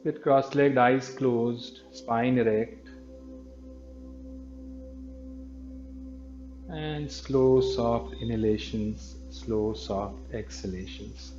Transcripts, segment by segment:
Sit cross-legged, eyes closed, spine erect, and slow, soft inhalations, slow, soft exhalations.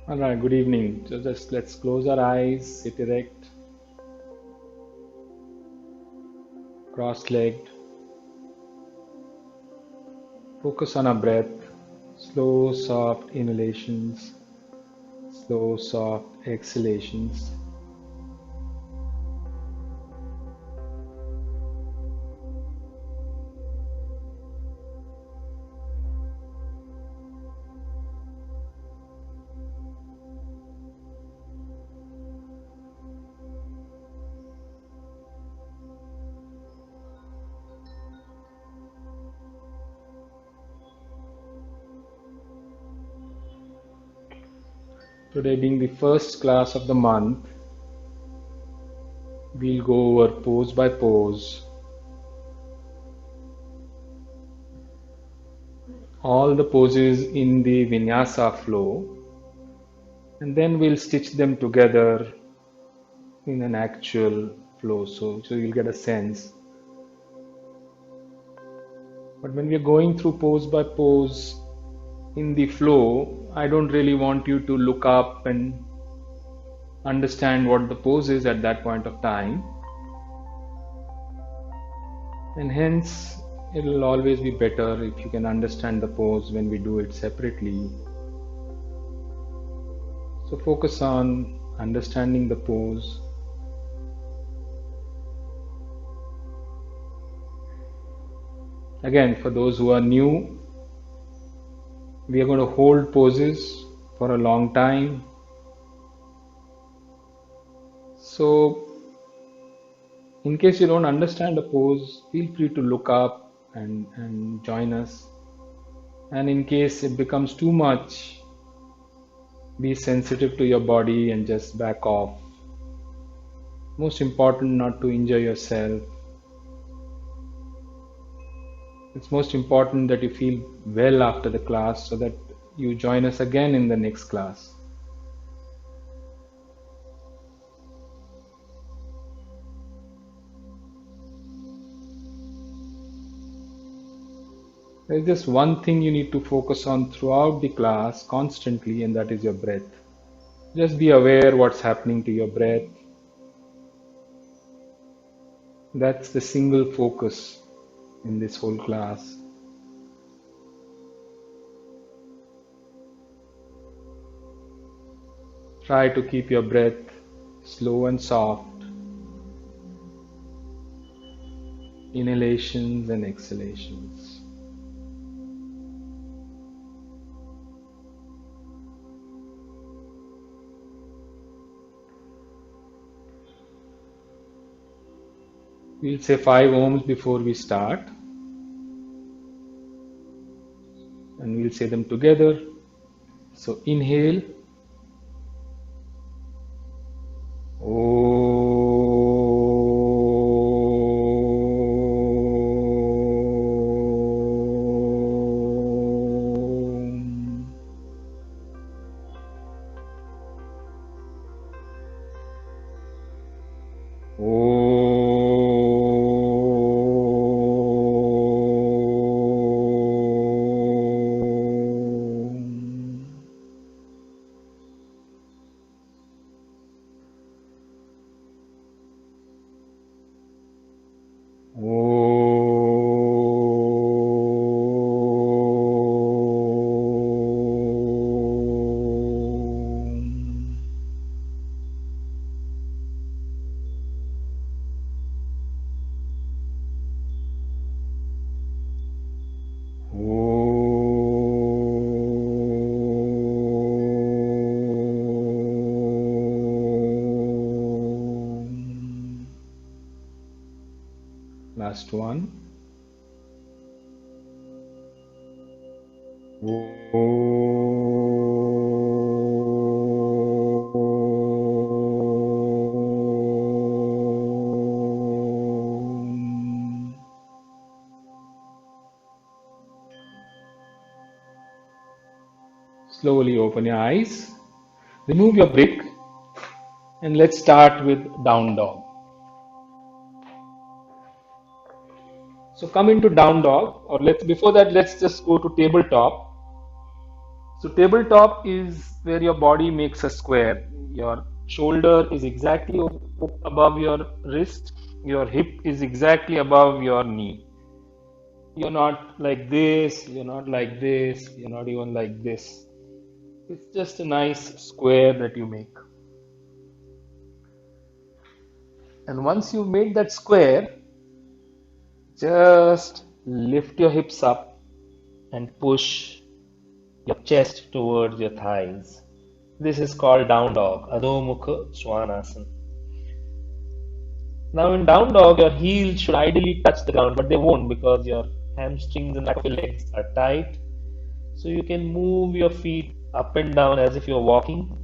All right, good evening. So just let's close our eyes, sit erect, cross-legged. Focus on our breath. Slow, soft inhalations, slow, soft exhalations. Today being the first class of the month, we'll go over pose by pose, all the poses in the vinyasa flow, and then we'll stitch them together in an actual flow, so you'll get a sense. But when we're going through pose by pose in the flow, I don't really want you to look up and understand what the pose is at that point of time, and hence it will always be better if you can understand the pose when we do it separately. So focus on understanding the pose. Again, for those who are new, we are going to hold poses for a long time. So in case you don't understand a pose, feel free to look up and join us. And in case it becomes too much, be sensitive to your body and just back off. Most important not to injure yourself. It's most important that you feel well after the class so that you join us again in the next class. There's just one thing you need to focus on throughout the class constantly, and that is your breath. Just be aware what's happening to your breath. That's the single focus in this whole class. Try to keep your breath slow and soft. Inhalations and exhalations. We'll say 5 ohms before we start, and we'll say them together. So inhale. Last one. Slowly open your eyes, remove your brick, and let's start with down dog. So come into down dog, or before that let's just go to tabletop. So tabletop is where your body makes a square. Your shoulder is exactly above your wrist, your hip is exactly above your knee. You're not like this, you're not like this, you're not even like this. It's just a nice square that you make. And once you've made that square, just lift your hips up and push your chest towards your thighs. This is called down dog, Adho Mukha Svanasana. Now in down dog, your heels should ideally touch the ground, but they won't because your hamstrings and back of your legs are tight. So you can move your feet up and down as if you're walking.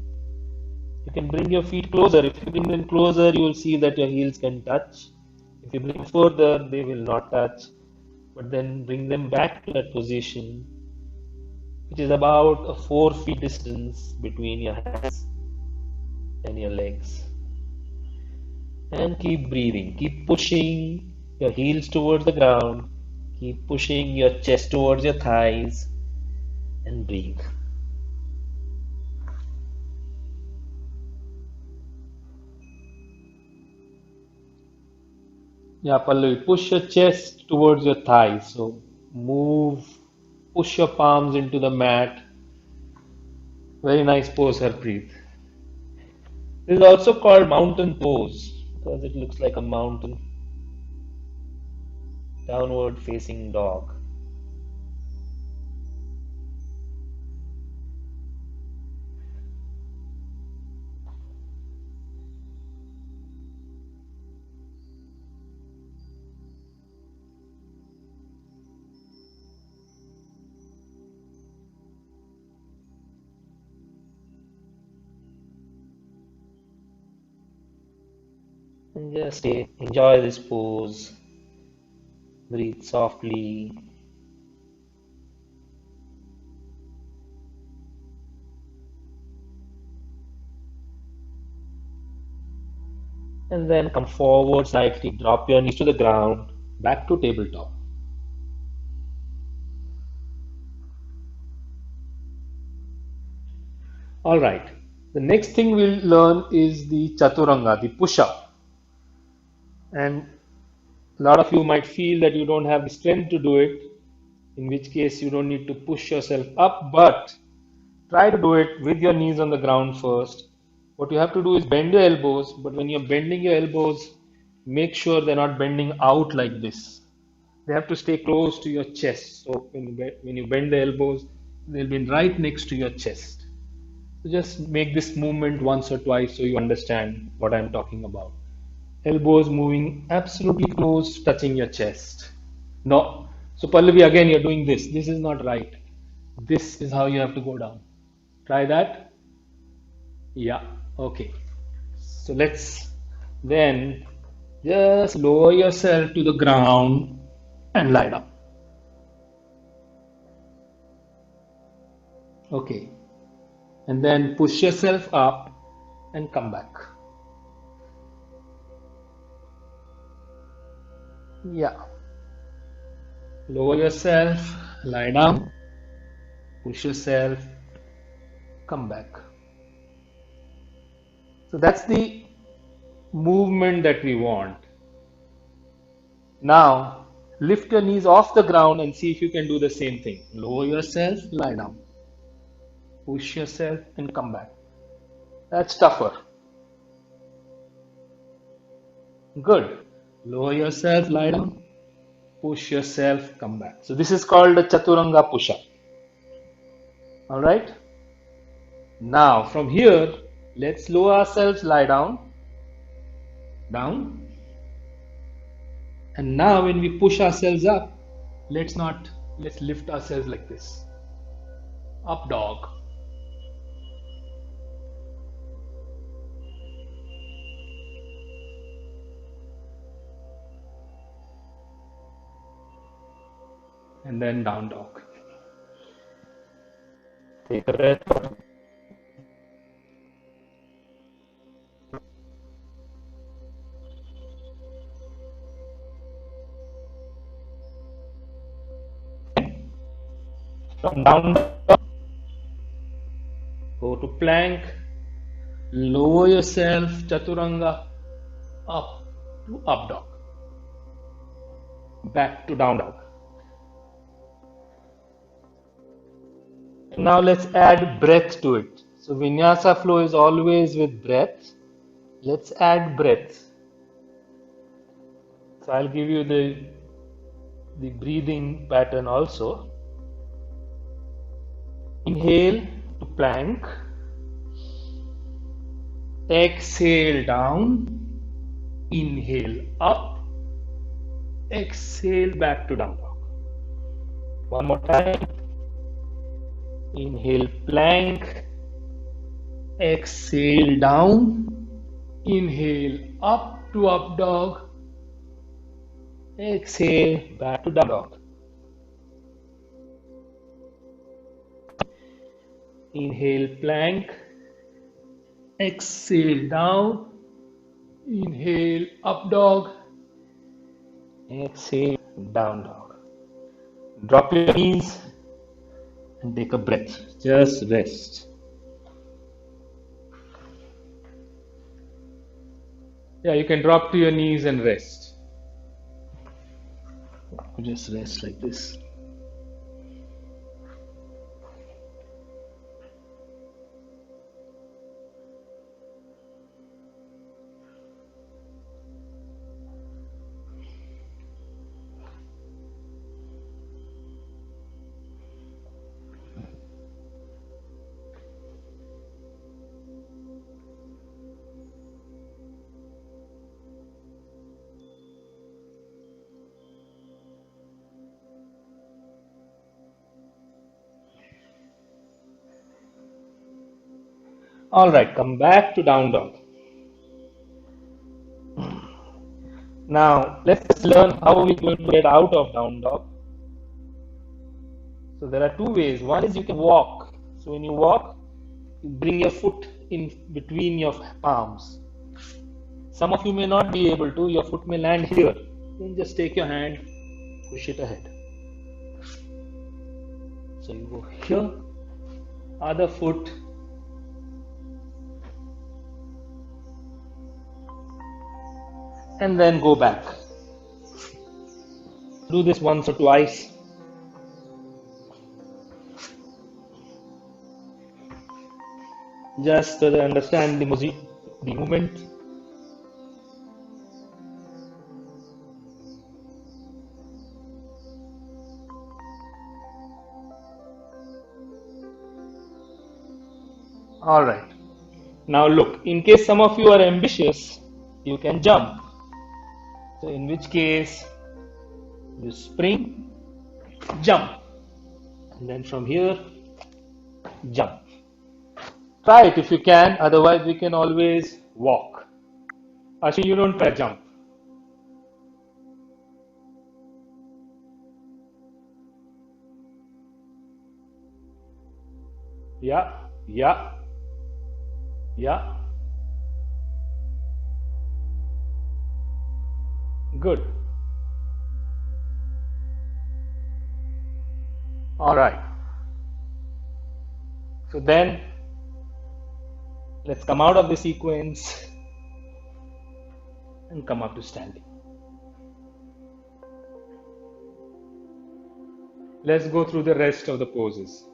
You can bring your feet closer. If you bring them closer, you will see that your heels can touch. If you bring further, they will not touch. But then bring them back to that position, which is about a 4 feet distance between your hands and your legs. And keep breathing. Keep pushing your heels towards the ground. Keep pushing your chest towards your thighs and breathe. Yeah, Pallavi, push your chest towards your thighs. So move, push your palms into the mat. Very nice pose, Harpreet. This is also called mountain pose because it looks like a mountain. Downward facing dog. And just enjoy this pose. Breathe softly. And then come forward slightly, drop your knees to the ground, back to tabletop. All right. The next thing we'll learn is the Chaturanga, the push-up. And a lot of you might feel that you don't have the strength to do it, in which case you don't need to push yourself up, but try to do it with your knees on the ground first. What you have to do is bend your elbows, but when you're bending your elbows, make sure they're not bending out like this. They have to stay close to your chest. So when you bend the elbows, they'll be right next to your chest. So just make this movement once or twice so you understand what I'm talking about. Elbows moving absolutely close, touching your chest. No. So Pallavi, again, you're doing this. This is not right. This is how you have to go down. Try that. Yeah, okay. So let's then just lower yourself to the ground and lie down. Okay. And then push yourself up and come back. Yeah. Lower yourself, lie down, push yourself, come back. So that's the movement that we want. Now, lift your knees off the ground and see if you can do the same thing. Lower yourself, lie down. Push yourself and come back. That's tougher. Good. Lower yourself, lie down. Push yourself, come back. So this is called a Chaturanga push-up. All right. Now from here, let's lower ourselves, lie down, down. And now when we push ourselves up, let's lift ourselves like this. Up dog. And then down dog. Take a breath. From down dog, go to plank. Lower yourself, chaturanga, up to up dog. Back to down dog. Now let's add breath to it. So vinyasa flow is always with breath. Let's add breath. So I'll give you the breathing pattern also. Inhale to plank. Exhale down. Inhale up. Exhale back to down dog. One more time. Inhale plank. Exhale down. Inhale up to up dog. Exhale back to down dog. Inhale plank. Exhale down. Inhale up dog. Exhale down dog. Drop your knees and take a breath. Just rest. Yeah, you can drop to your knees and rest. Just rest like this. All right, come back to down dog. Now, let's learn how we're going to get out of down dog. So there are two ways. One is you can walk. So when you walk, you bring your foot in between your palms. Some of you may not be able to. Your foot may land here. Then just take your hand, push it ahead. So you go here, other foot, and then go back. Do this once or twice. Just to understand the movement. All right. Now look, in case some of you are ambitious, you can jump. So in which case, you spring, jump, and then from here, jump. Try it if you can, otherwise we can always walk. Ashwin, you don't try jump. Yeah, yeah, yeah. Good. All right. So then let's come out of the sequence and come up to standing. Let's go through the rest of the poses.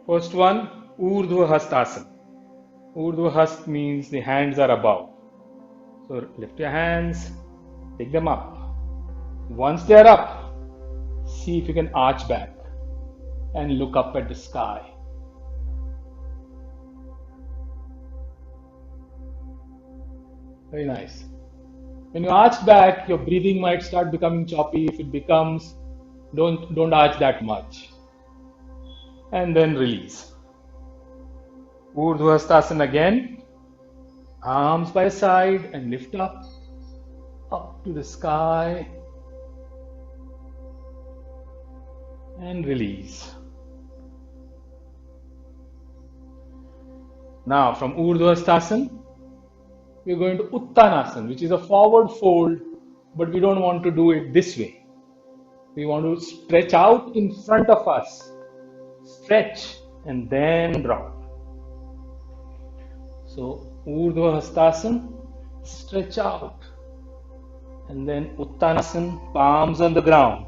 First one, Urdhva Hastasana. Urdhva Hast means the hands are above. So lift your hands, take them up. Once they are up, see if you can arch back and look up at the sky. Very nice. When you arch back, your breathing might start becoming choppy. If it becomes, don't arch that much. And then release. Urdhva Hastasana again. Arms by side and lift up to the sky. And release. Now from Urdhva Hastasana, we are going to Uttanasana, which is a forward fold, but we don't want to do it this way. We want to stretch out in front of us, stretch and then drop. So Urdhva Hastasana, stretch out, and then Uttanasana, palms on the ground.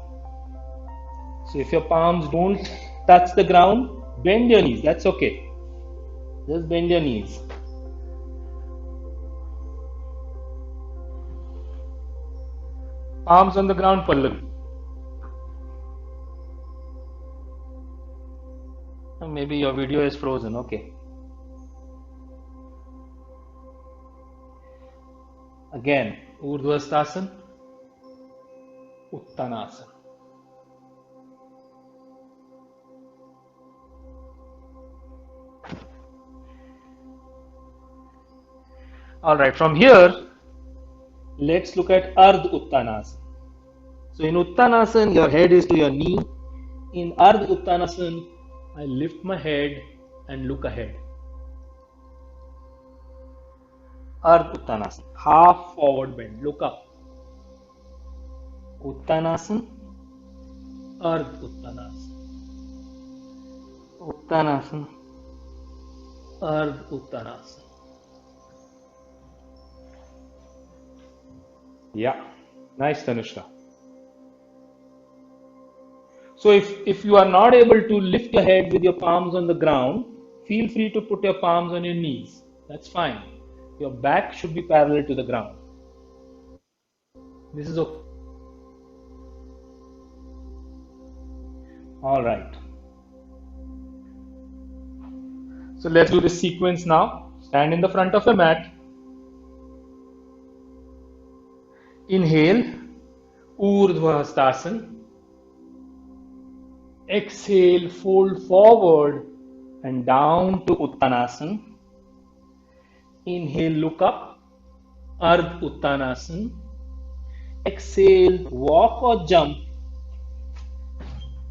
So if your palms don't touch the ground, bend your knees, that's okay. Just bend your knees. Palms on the ground, Pallavi. Maybe your video is frozen, okay. Again, Urdhva Hastasana, Uttanasana. Alright, from here, let's look at Ardha Uttanasana. So in Uttanasana, your head is to your knee. In Ardha Uttanasana, I lift my head and look ahead. Ardha Uttanasana, half forward bend, look up. Uttanasana, Ardha Uttanasana. Uttanasana, Ardha Uttanasana. Yeah, nice, Tanushka. So if you are not able to lift your head with your palms on the ground, feel free to put your palms on your knees. That's fine. Your back should be parallel to the ground. This is okay. All right. So let's do this sequence now. Stand in the front of a mat. Inhale, Urdhva Hastasana. Exhale, fold forward and down to Uttanasana. Inhale, look up, Ardha Uttanasana. Exhale, walk or jump,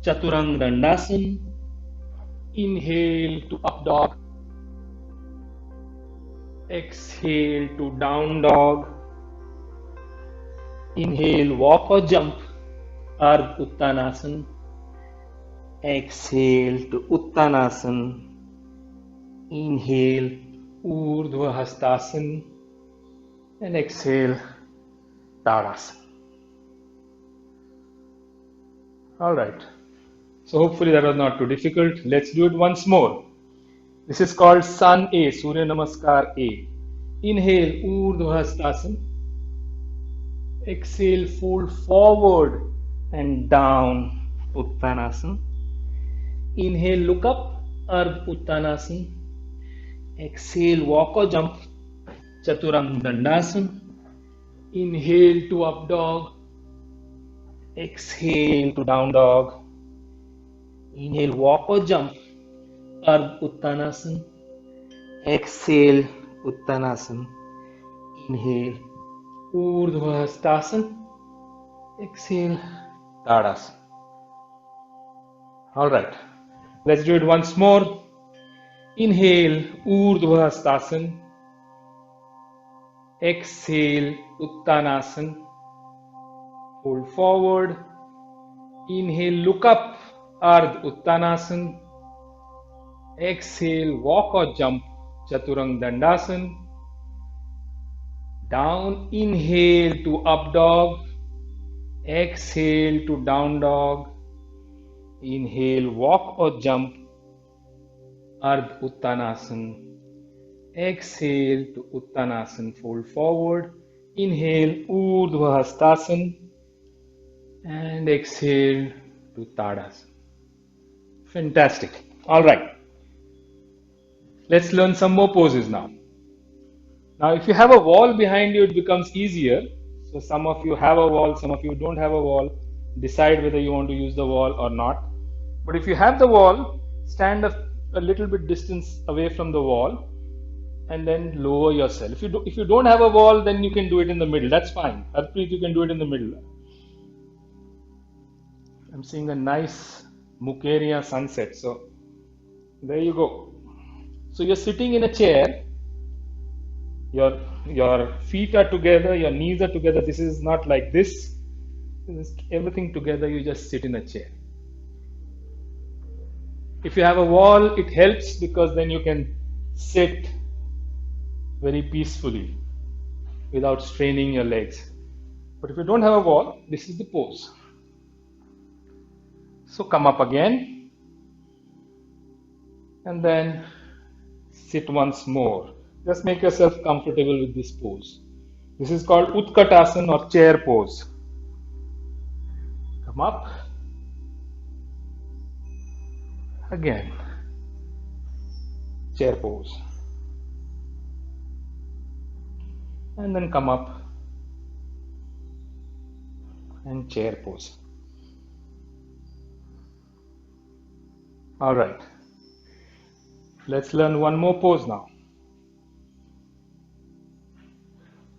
Chaturanga Dandasana. Inhale to up dog. Exhale to down dog. Inhale, walk or jump, Ardha Uttanasana. Exhale to Uttanasana. Inhale, Urdhva Hastasana. And exhale, Tadasana. Alright. So hopefully that was not too difficult. Let's do it once more. This is called Sun A, Surya Namaskar A. Inhale, Urdhva Hastasana. Exhale, fold forward and down, Uttanasana. Inhale, look up, Ardha Uttanasana. Exhale, walk or jump, Chaturanga Dandasana. Inhale to up dog. Exhale to down dog. Inhale, walk or jump, Ardha Uttanasana. Exhale, Uttanasana. Inhale, Urdhva Hastasana. Exhale, Tadasana. All right. Let's do it once more. Inhale, Urdhva Hastasana. Exhale, Uttanasana. Fold forward. Inhale, look up, Ardha Uttanasana. Exhale, walk or jump, Chaturanga Dandasana. Down, inhale to up dog. Exhale to down dog. Inhale, walk or jump, Ardha Uttanasana. Exhale to Uttanasana, fold forward. Inhale, Urdhva Hastasana. And exhale to Tadasana. Fantastic. All right. Let's learn some more poses now. Now, if you have a wall behind you, it becomes easier. So some of you have a wall, some of you don't have a wall. Decide whether you want to use the wall or not. But if you have the wall, stand a little bit distance away from the wall and then lower yourself. If you don't have a wall, then you can do it in the middle. That's fine. Harpreet, you can do it in the middle. I'm seeing a nice Mukeria sunset. So there you go. So you're sitting in a chair. Your feet are together, your knees are together. This is not like this. This is everything together. You just sit in a chair. If you have a wall, it helps because then you can sit very peacefully without straining your legs. But if you don't have a wall, this is the pose. So come up again and then sit once more. Just make yourself comfortable with this pose. This is called Utkatasana or chair pose. Come up. Again. Chair pose. And then come up and chair pose. All right. Let's learn one more pose now.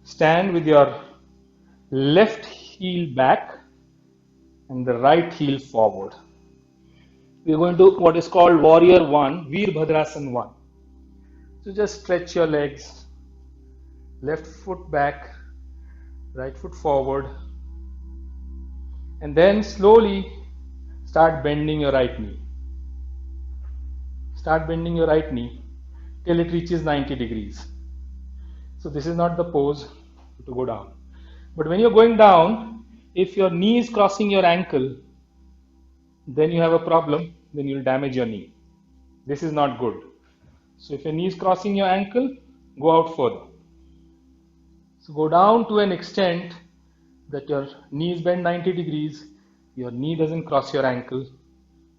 Stand with your left heel back and the right heel forward. We are going to what is called Warrior 1, Veerbhadrasana 1. So just stretch your legs, left foot back, right foot forward, and then slowly start bending your right knee. Start bending your right knee till it reaches 90 degrees. So this is not the pose to go down. But when you're going down, if your knee is crossing your ankle, then you have a problem, then you'll damage your knee. This is not good. So if your knee is crossing your ankle, go out further. So go down to an extent that your knees bend 90 degrees, your knee doesn't cross your ankle.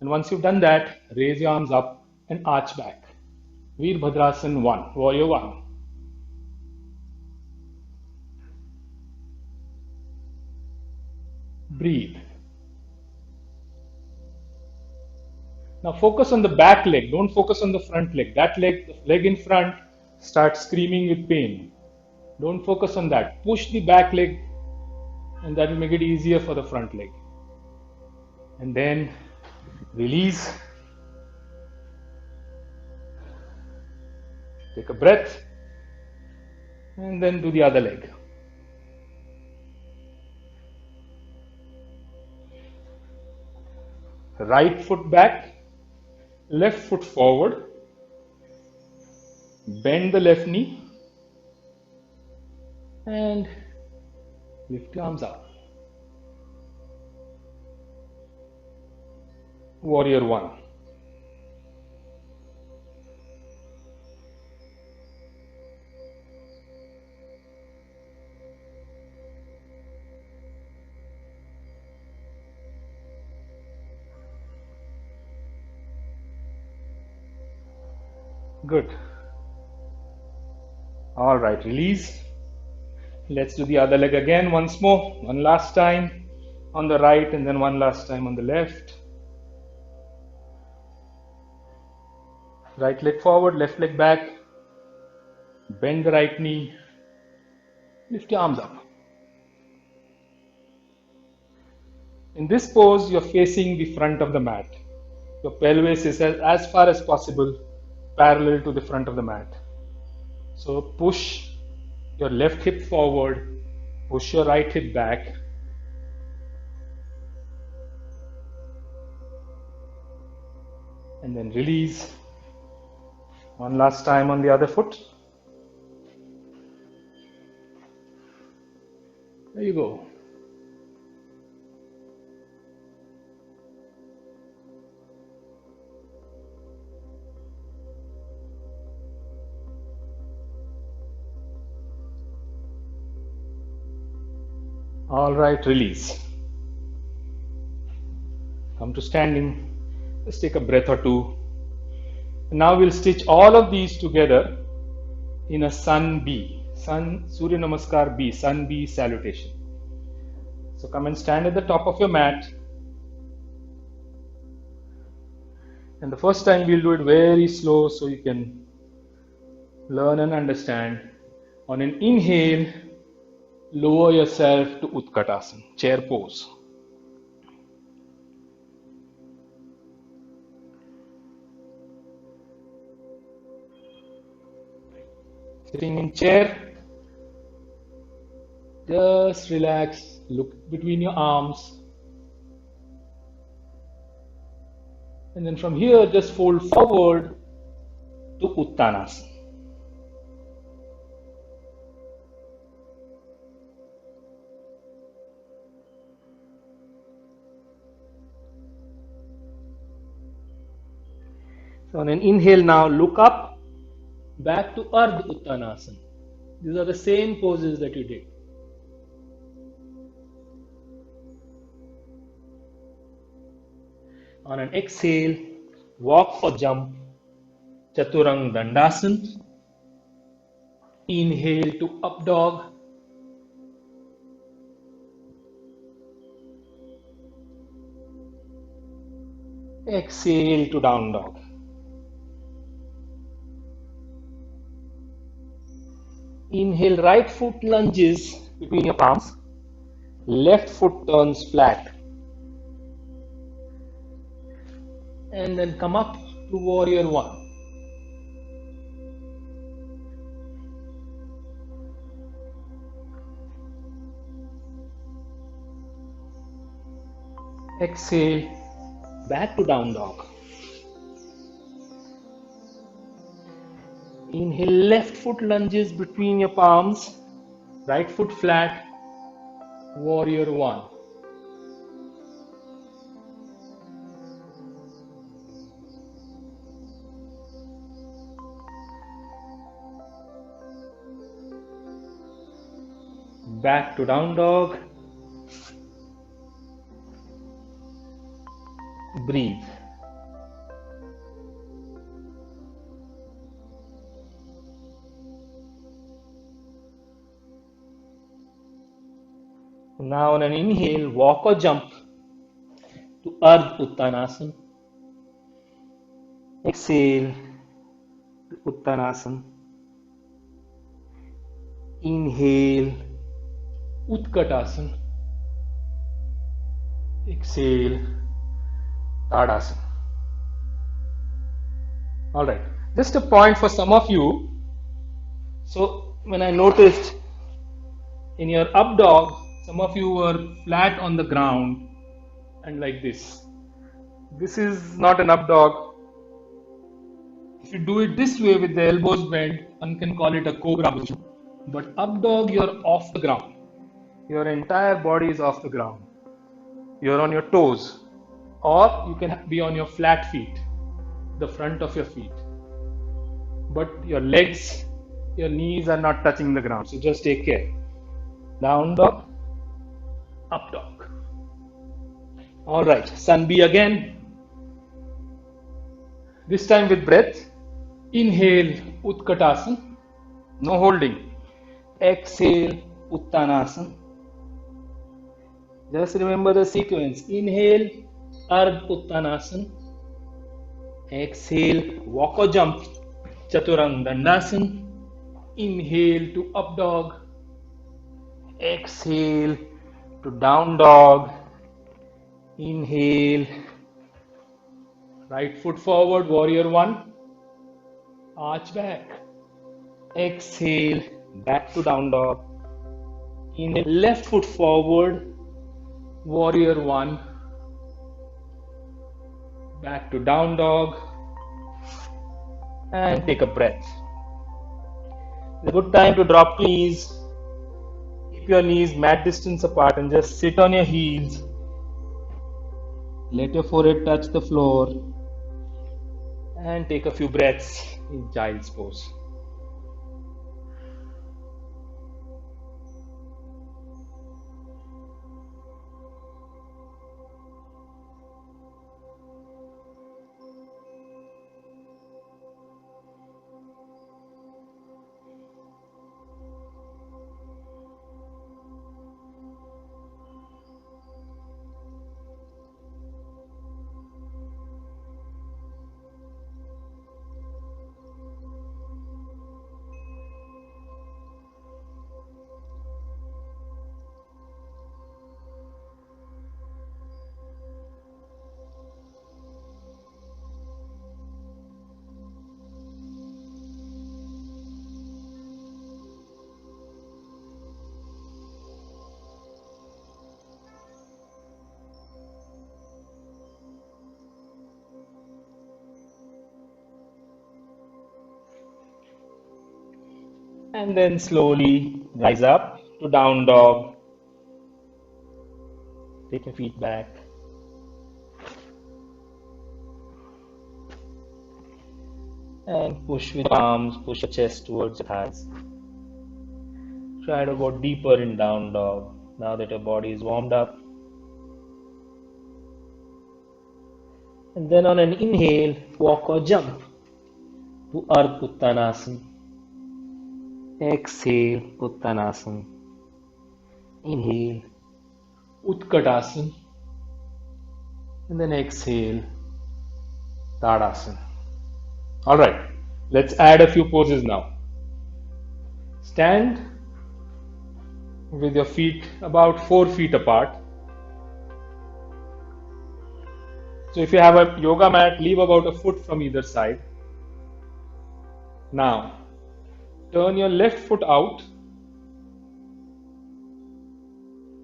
And once you've done that, raise your arms up and arch back. Veerbhadrasana 1, Warrior 1. Breathe. Now focus on the back leg, don't focus on the front leg. That leg, the leg in front, starts screaming with pain. Don't focus on that. Push the back leg and that will make it easier for the front leg. And then release. Take a breath and then do the other leg. Right foot back, left foot forward, bend the left knee and lift your arms up. Warrior 1. Good. All right, release. Let's do the other leg again once more. One last time on the right and then one last time on the left. Right leg forward, left leg back. Bend the right knee. Lift your arms up. In this pose, you're facing the front of the mat. Your pelvis is as far as possible parallel to the front of the mat. So push your left hip forward, push your right hip back. And then release. One last time on the other foot. There you go. All right, release. Come to standing. Let's take a breath or two. Now we'll stitch all of these together in a Sun B, Sun Surya Namaskar B, Sun B salutation. So come and stand at the top of your mat. And the first time we'll do it very slow so you can learn and understand. On an inhale, lower yourself to Utkatasana, chair pose. Sitting in chair, just relax, look between your arms. And then from here, just fold forward to Uttanasana. So on an inhale now, look up, back to Ardha Uttanasana. These are the same poses that you did. On an exhale, walk or jump, Chaturanga Dandasana. Inhale to up dog. Exhale to down dog. Inhale, right foot lunges between your palms. Left foot turns flat. And then come up to warrior one. Exhale, back to down dog. Inhale, left foot lunges between your palms, right foot flat, warrior one. Back to down dog. Breathe. Now on an inhale, walk or jump to Ardha Uttanasana. Exhale to Uttanasana. Inhale, Utkatasana. Exhale, Tadasana. All right, just a point for some of you. So when I noticed in your up dog, some of you were flat on the ground and like this. This is not an up dog. If you do it this way with the elbows bent, one can call it a cobra position. But up dog, you're off the ground. Your entire body is off the ground. You're on your toes, or you can be on your flat feet, the front of your feet. But your legs, your knees are not touching the ground. So just take care. Down dog, up dog. All right, Sun B again. This time with breath. Inhale, Utkatasana. No holding. Exhale, Uttanasana. Just remember the sequence. Inhale, Ardha Uttanasana. Exhale, walk or jump, Chaturanga Dandasana. Inhale to up dog. Exhale to down dog. Inhale, right foot forward, warrior one. Arch back. Exhale, back to down dog. Inhale, left foot forward, warrior one. Back to down dog. And take a breath. It's a good time to drop to knees. Keep your knees mat distance apart and just sit on your heels. Let your forehead touch the floor. And take a few breaths in child's pose. And then slowly rise up to down dog. Take your feet back. And push with arms, push your chest towards your thighs. Try to go deeper in down dog now that your body is warmed up. And then on an inhale, walk or jump to Ardha Uttanasana. Exhale, Uttanasana. Inhale, Utkatasana. And then exhale, Tadasana. Alright, let's add a few poses now. Stand with your feet about 4 feet apart. So if you have a yoga mat, leave about a foot from either side. Now, turn your left foot out.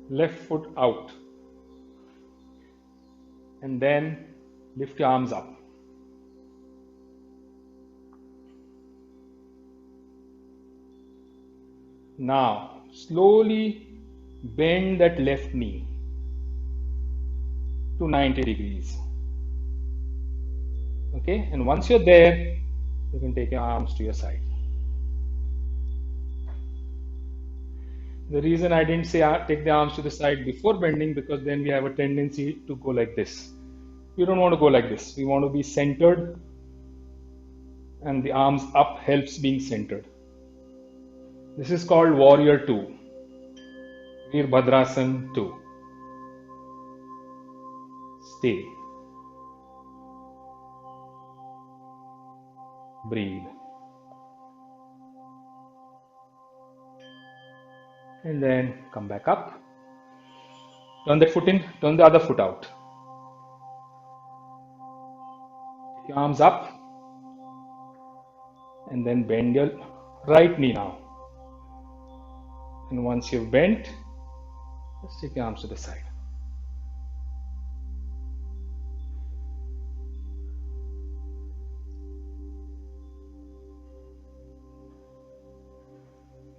Left foot out. And then lift your arms up. Now, slowly bend that left knee to 90 degrees. Okay, and once you're there, you can take your arms to your side. The reason I didn't say take the arms to the side before bending, because then we have a tendency to go like this. We don't want to go like this. We want to be centered, and the arms up helps being centered. This is called Warrior 2, Veerbhadrasana 2. Stay. Breathe. And then come back up. Turn that foot in, turn the other foot out. Take your arms up. And then bend your right knee now. And once you've bent, just take your arms to the side.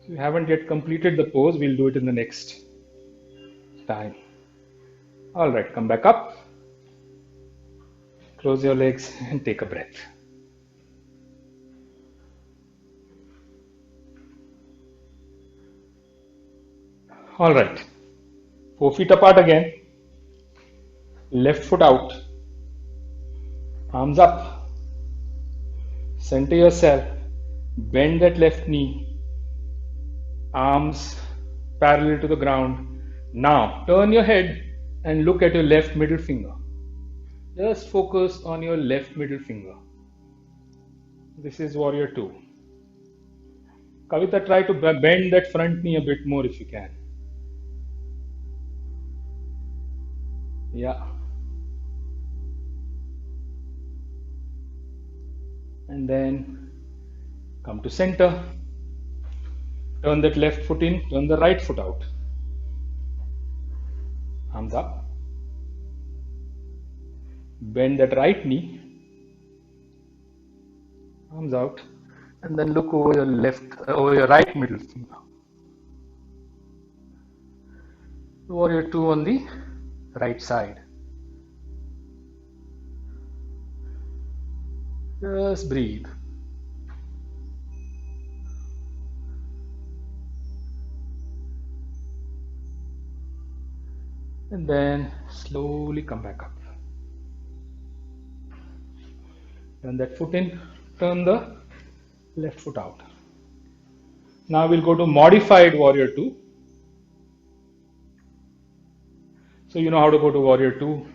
So we haven't yet completed the pose. We'll do it in the next time. All right, come back up. Close your legs and take a breath. All right, 4 feet apart again. Left foot out. Arms up. Center yourself. Bend that left knee. Arms parallel to the ground. Now turn your head and look at your left middle finger. Just focus on your left middle finger. This is warrior 2. Kavita, try to bend that front knee a bit more if you can. Yeah. And then come to center. Turn that left foot in, turn the right foot out. Arms up. Bend that right knee. Arms out. And then look over your over your right middle finger. Warrior 2 on the right side. Just breathe. And then slowly come back up. Turn that foot in, turn the left foot out. Now we'll go to modified warrior 2. So you know how to go to warrior 2.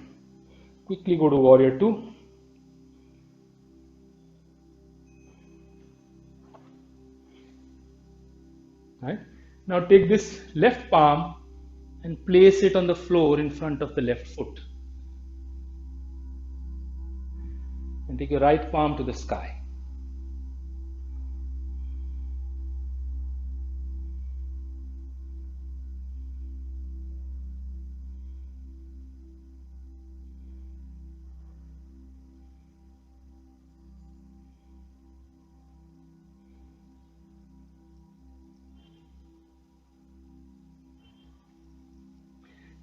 Quickly go to warrior 2. Right? Now take this left palm and place it on the floor in front of the left foot. And take your right palm to the sky.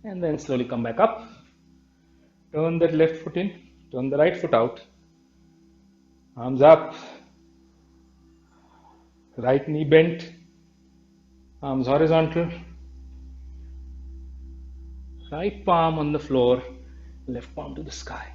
And then slowly come back up. Turn that left foot in, turn the right foot out. Arms up. Right knee bent. Arms horizontal. Right palm on the floor, left palm to the sky.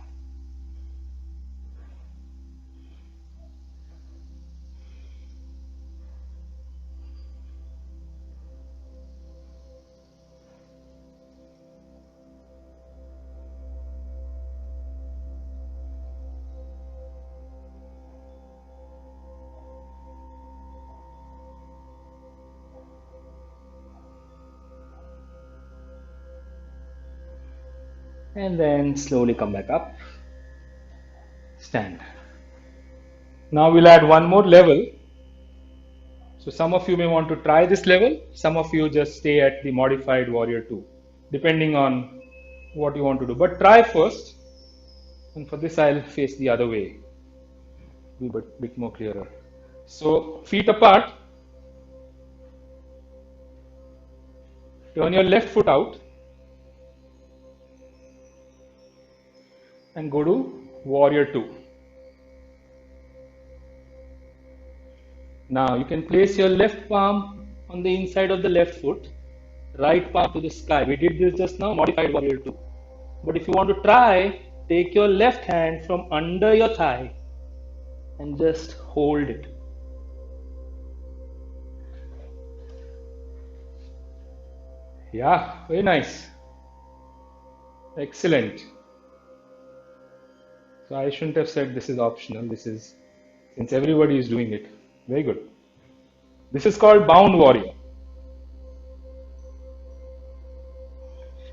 And then slowly come back up. Stand. Now we'll add one more level. So some of you may want to try this level. Some of you just stay at the modified warrior 2, depending on what you want to do. But try first. And for this, I'll face the other way. Be a bit more clearer. So feet apart. Turn your left foot out. And go to warrior 2. Now you can place your left palm on the inside of the left foot, right palm to the sky. We did this just now, modified warrior 2. But if you want to try, take your left hand from under your thigh and just hold it. Yeah, very nice. Excellent. So I shouldn't have said this is optional. This is, since everybody is doing it. Very good. This is called bound warrior.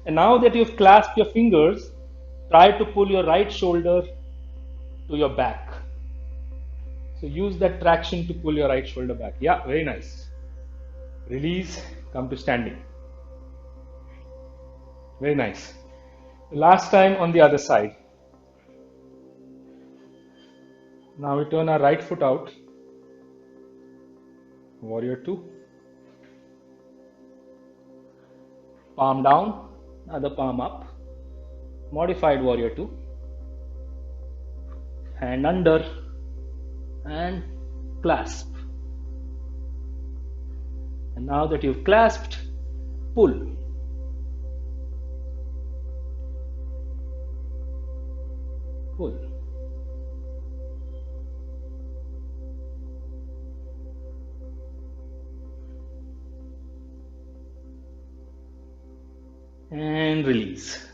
And now that you've clasped your fingers, try to pull your right shoulder to your back. So use that traction to pull your right shoulder back. Yeah, very nice. Release, come to standing. Very nice. Last time on the other side. Now we turn our right foot out. Warrior 2. Palm down, other palm up. Modified warrior 2. Hand under and clasp. And now that you've clasped, pull. Pull. And release.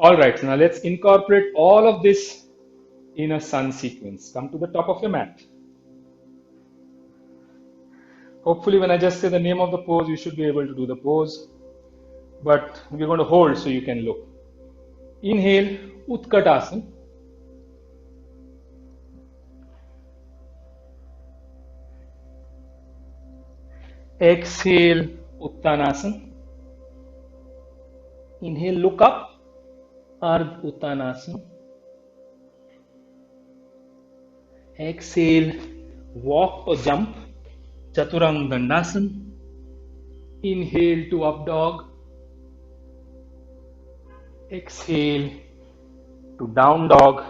All right, so now let's incorporate all of this in a sun sequence. Come to the top of your mat. Hopefully, when I just say the name of the pose, you should be able to do the pose. But we're going to hold so you can look. Inhale, Utkatasana. Exhale, Uttanasana. Inhale, look up, Ardha Uttanasana. Exhale, walk or jump, Chaturanga Dandasana. Inhale to up dog. Exhale to down dog.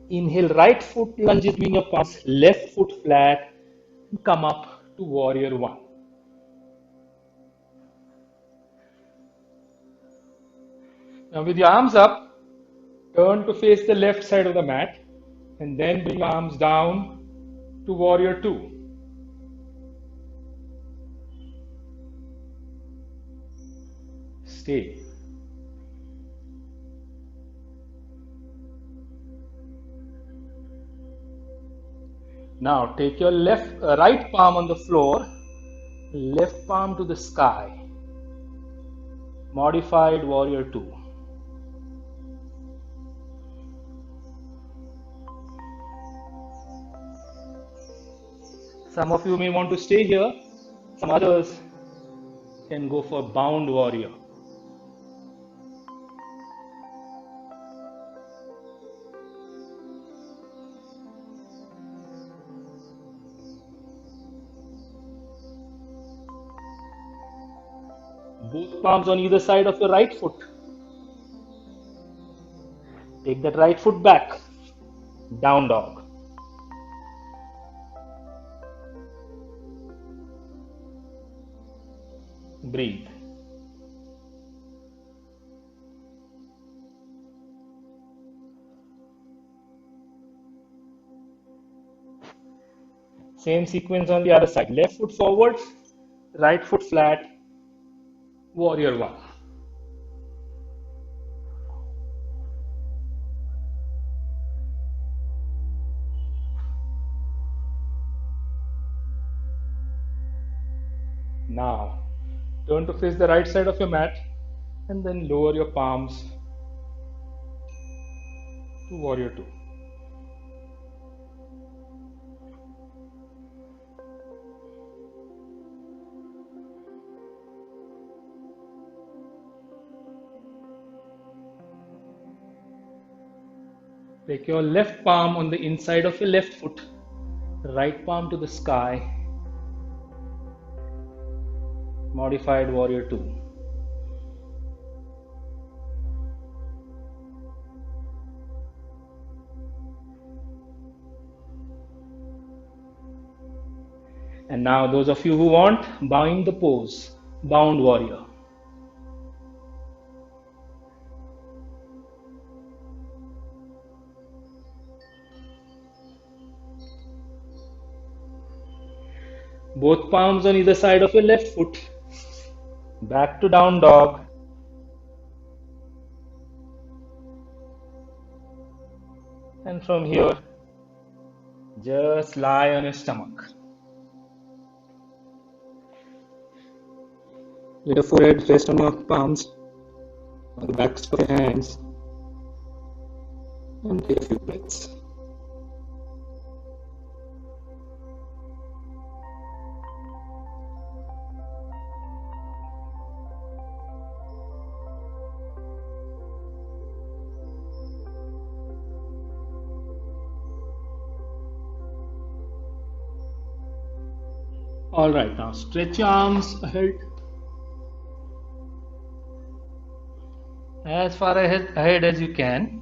Inhale, right foot lunges between your palms, left foot flat, and come up to warrior one. Now with your arms up, turn to face the left side of the mat and then bring your arms down to warrior two. Stay. Now take your right palm on the floor, left palm to the sky. Modified warrior two. Some of you may want to stay here. Some others can go for bound warrior. Both palms on either side of your right foot. Take that right foot back. Down dog. Breathe. Same sequence on the other side. Left foot forward, right foot flat, warrior one. Now, turn to face the right side of your mat and then lower your palms to warrior two. Take your left palm on the inside of your left foot, right palm to the sky. Modified warrior two. And now those of you who want, bind the pose, bound warrior. Both palms on either side of your left foot. Back to down dog. And from here, just lie on your stomach. Let your forehead rest on your palms, on the backs of your hands, and take a few breaths. All right, now stretch your arms ahead, as far ahead as you can.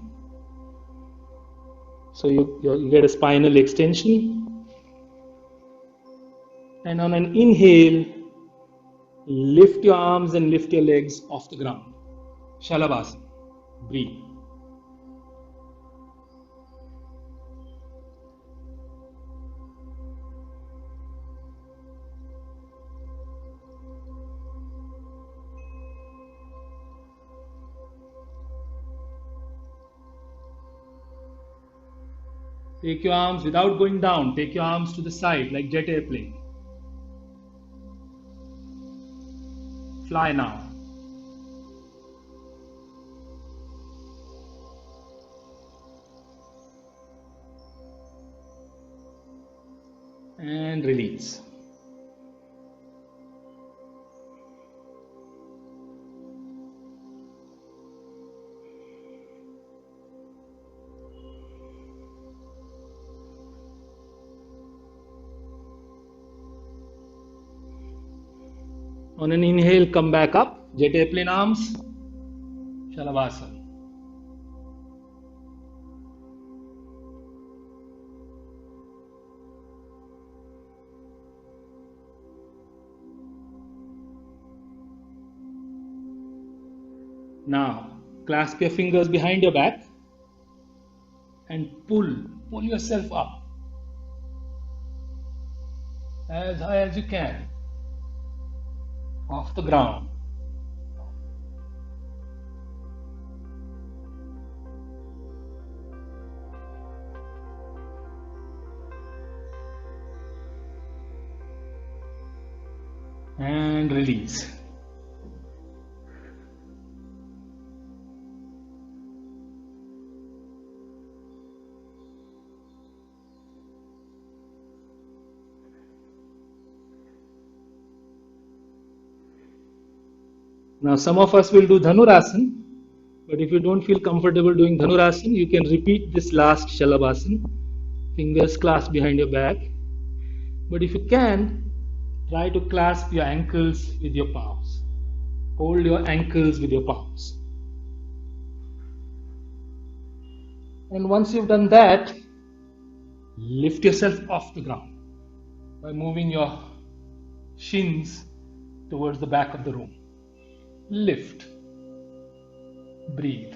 So you get a spinal extension. And on an inhale, lift your arms and lift your legs off the ground. Shalabhasana. Breathe. Take your arms without going down. Take your arms to the side like jet airplane. Fly now. And release. On an inhale, come back up, jet airplane arms, Shalabhasana. Now, clasp your fingers behind your back and pull yourself up as high as you can off the ground. And release. Now some of us will do Dhanurasana, but if you don't feel comfortable doing Dhanurasana, you can repeat this last Shalabhasana, fingers clasped behind your back. But if you can, try to clasp your ankles with your palms. Hold your ankles with your palms. And once you've done that, lift yourself off the ground by moving your shins towards the back of the room. Lift. Breathe.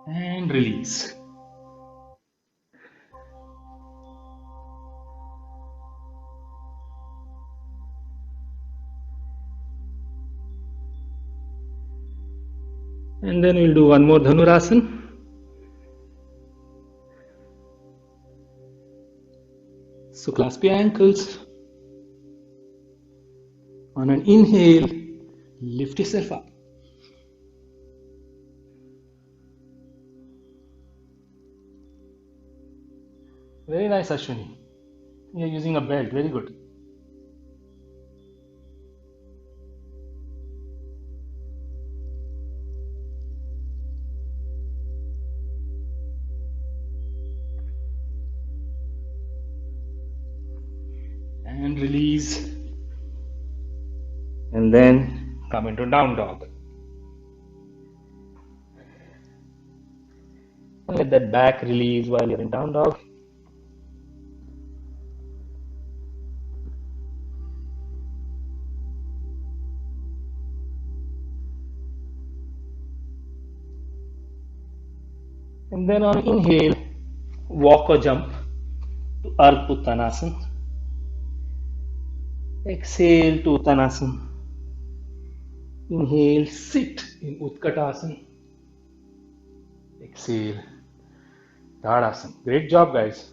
And release. And then we'll do one more Dhanurasana. So clasp your ankles. On an inhale, lift yourself up. Very nice, Ashwini. You're using a belt. Very good. And release. And then come into down dog. Let that back release while you're in down dog. And then on inhale, walk or jump to Ardha Uttanasana. Exhale to Uttanasana. Inhale, sit in Utkatasana. Exhale, Tadasana. Great job, guys.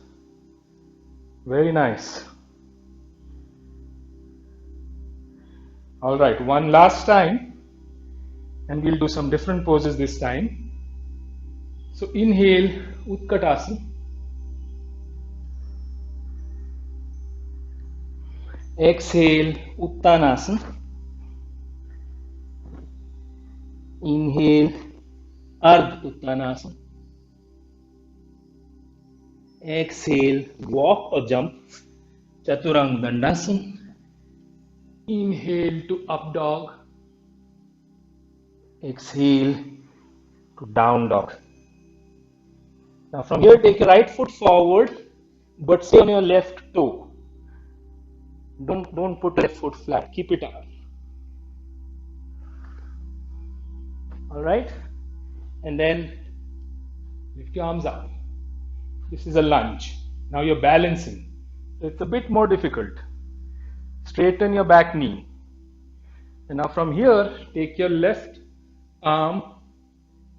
Very nice. All right, one last time, and we'll do some different poses this time. So inhale, Utkatasana. Exhale, Uttanasana. Inhale, Ardha Uttanasana. Exhale, walk or jump, Chaturanga Dandasana. Inhale to up dog. Exhale to down dog. Now from here, take your right foot forward, but stay on your left toe. Don't put left foot flat. Keep it up. All right, and then lift your arms up. This is a lunge. Now you're balancing. So it's a bit more difficult. Straighten your back knee. And now from here, take your left arm,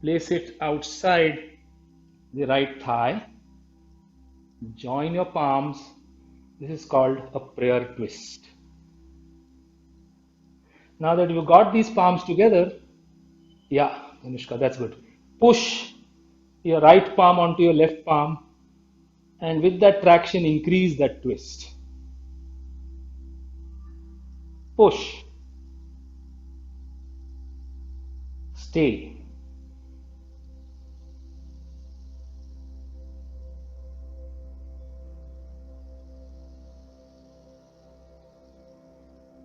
place it outside the right thigh. Join your palms. This is called a prayer twist. Now that you've got these palms together, yeah, Anushka, that's good. Push your right palm onto your left palm, and with that traction, increase that twist. Push. Stay.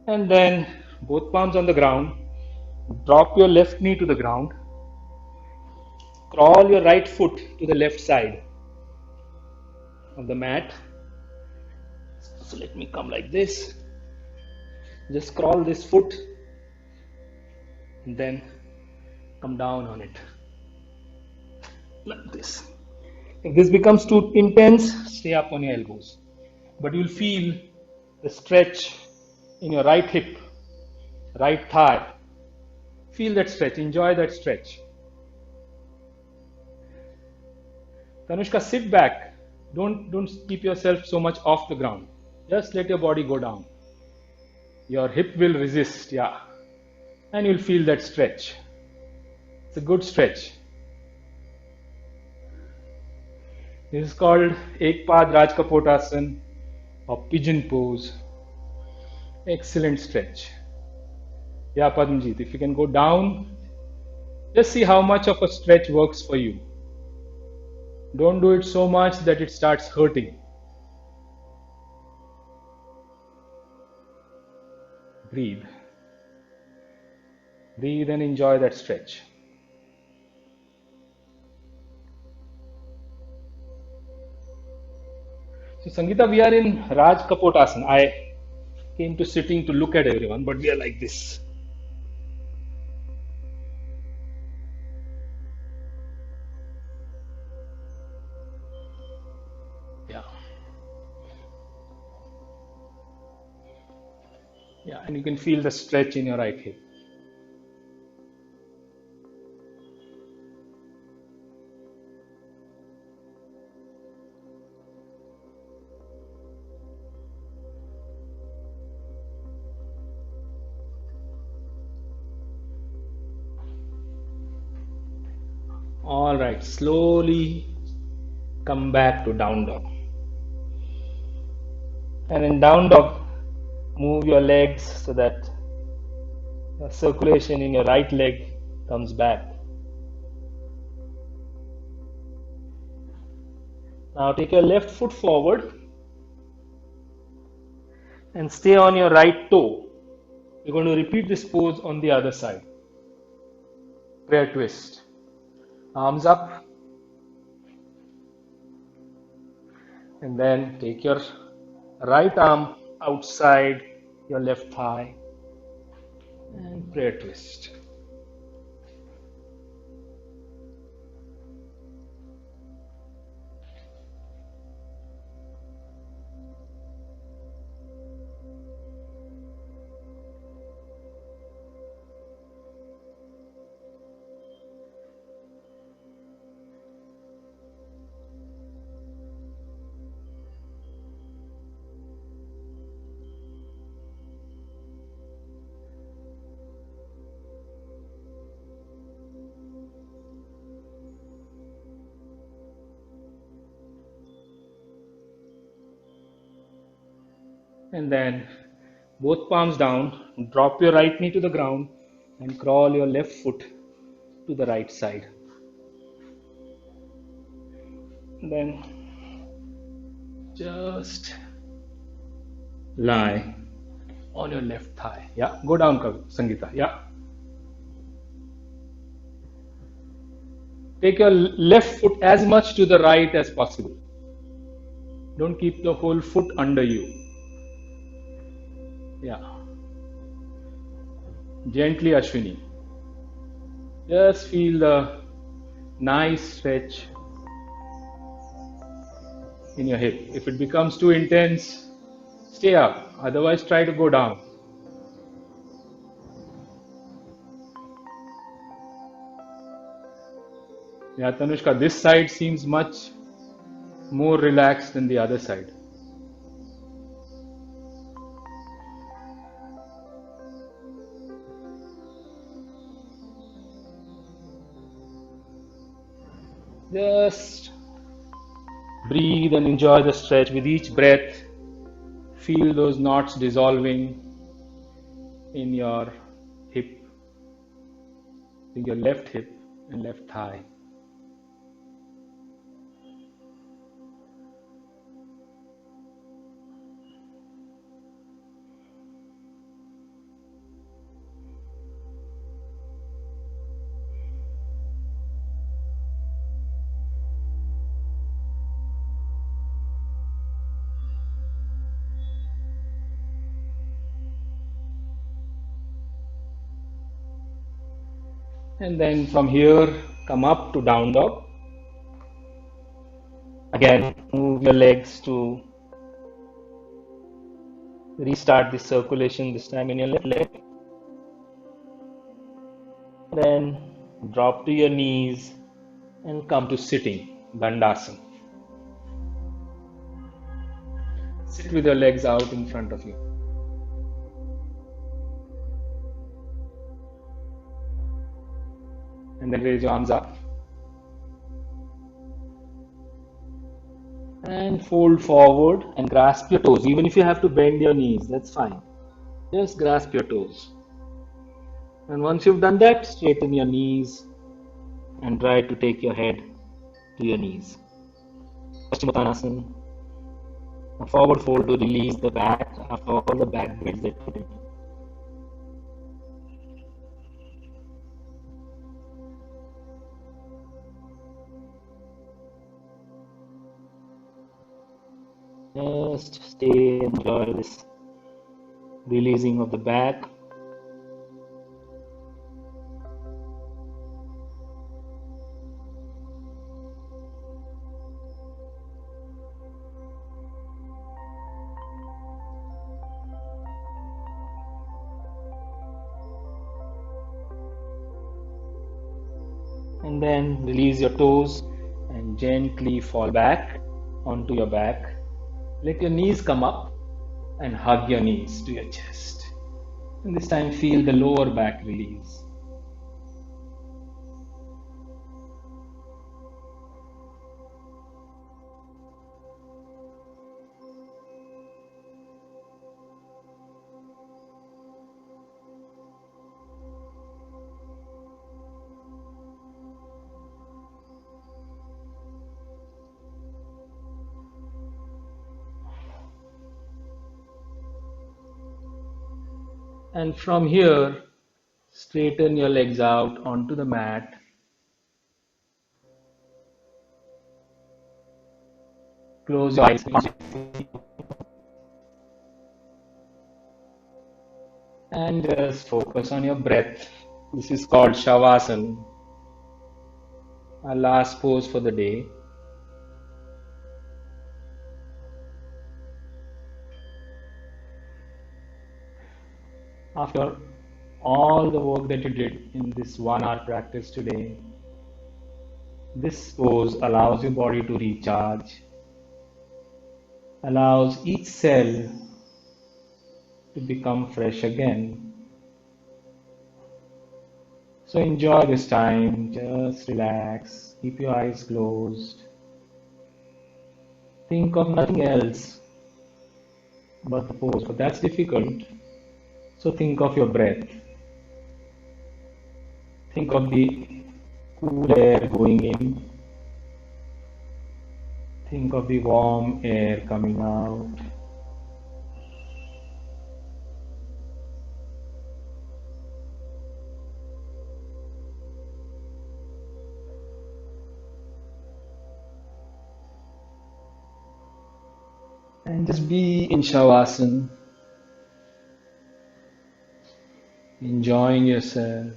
And then both palms on the ground. Drop your left knee to the ground. Crawl your right foot to the left side of the mat. So let me come like this. Just crawl this foot and then come down on it. Like this. If this becomes too intense, stay up on your elbows. But you'll feel the stretch in your right hip, right thigh. Feel that stretch, enjoy that stretch. Tanushka, sit back. Don't keep yourself so much off the ground. Just let your body go down. Your hip will resist, yeah. And you'll feel that stretch. It's a good stretch. This is called Ekpad Rajkapotasana or pigeon pose. Excellent stretch. Yeah, Padmjeet, if you can go down, just see how much of a stretch works for you. Don't do it so much that it starts hurting. Breathe. Breathe and enjoy that stretch. So Sangeeta, we are in Raj Kapotasana. I came to sitting to look at everyone, but we are like this. Yeah. Yeah, and you can feel the stretch in your right hip. All right, slowly come back to down dog. And in down dog, move your legs so that the circulation in your right leg comes back. Now take your left foot forward and stay on your right toe. You're going to repeat this pose on the other side. Prayer twist. Arms up. And then take your right arm outside your left thigh and prayer twist. And then both palms down, drop your right knee to the ground and crawl your left foot to the right side. And then just lie on your left thigh. Yeah, go down, Sangeeta. Yeah. Take your left foot as much to the right as possible. Don't keep the whole foot under you. Yeah. Gently, Ashwini. Just feel the nice stretch in your hip. If it becomes too intense, stay up. Otherwise, try to go down. Yeah, Tanushka, this side seems much more relaxed than the other side. Just breathe and enjoy the stretch. With each breath, feel those knots dissolving in your hip, in your left hip and left thigh. And then from here, come up to down dog. Again, move your legs to restart the circulation, this time in your left leg. Then drop to your knees and come to sitting, Dandasana. Sit with your legs out in front of you. And then raise your arms up. And fold forward and grasp your toes. Even if you have to bend your knees, that's fine. Just grasp your toes. And once you've done that, straighten your knees and try to take your head to your knees. Paschimottanasana. A forward fold to release the back after all the back bends that you did. Just stay and enjoy this releasing of the back. And then release your toes and gently fall back onto your back. Let your knees come up and hug your knees to your chest. And this time feel the lower back release. And from here, straighten your legs out onto the mat. Close your eyes and just focus on your breath. This is called Shavasana, our last pose for the day. After all the work that you did in this 1 hour practice today, this pose allows your body to recharge, allows each cell to become fresh again. So enjoy this time, just relax, keep your eyes closed. Think of nothing else but the pose, but that's difficult. So think of your breath. Think of the cool air going in. Think of the warm air coming out. And just be in Shavasana, enjoying yourself.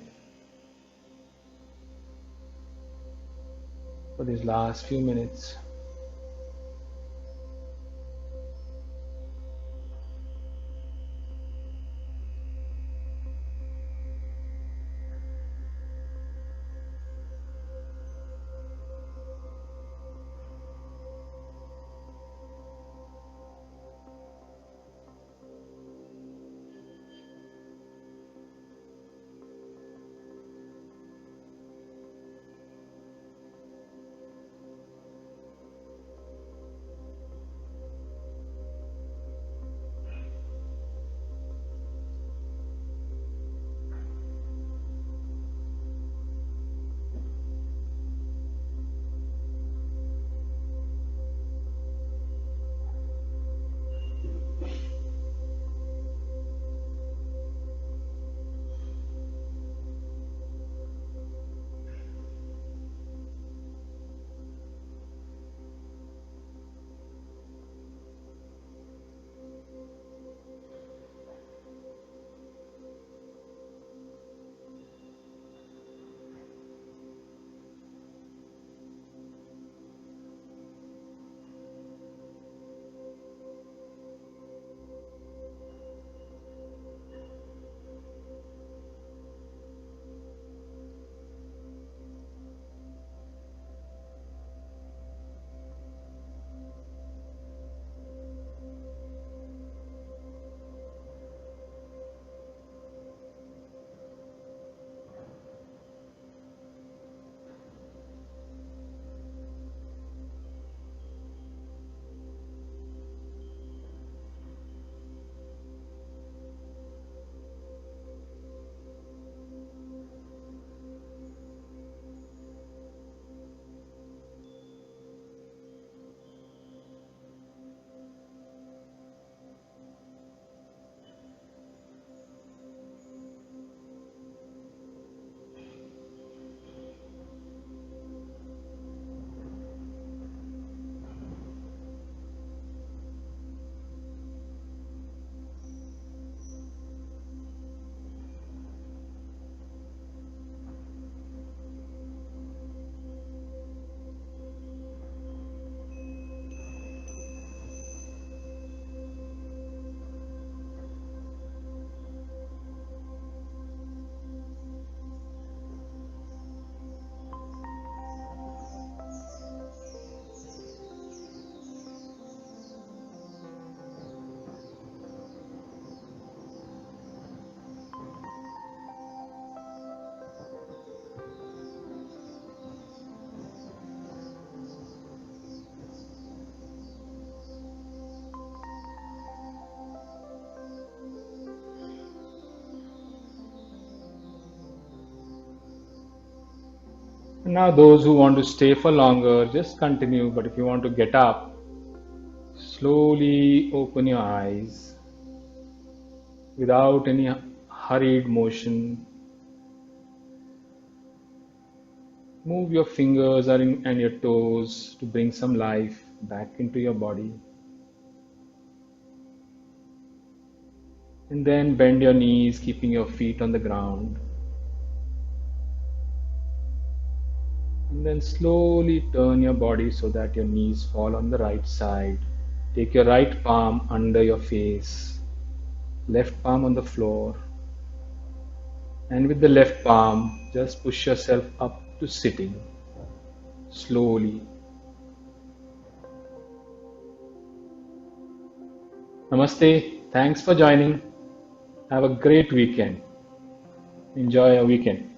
for these last few minutes. Now, those who want to stay for longer, just continue. But if you want to get up, slowly open your eyes without any hurried motion. Move your fingers and your toes to bring some life back into your body. And then bend your knees, keeping your feet on the ground. And then slowly turn your body so that your knees fall on the right side. Take your right palm under your face, left palm on the floor. And with the left palm, just push yourself up to sitting slowly. Namaste. Thanks for joining. Have a great weekend. Enjoy your weekend.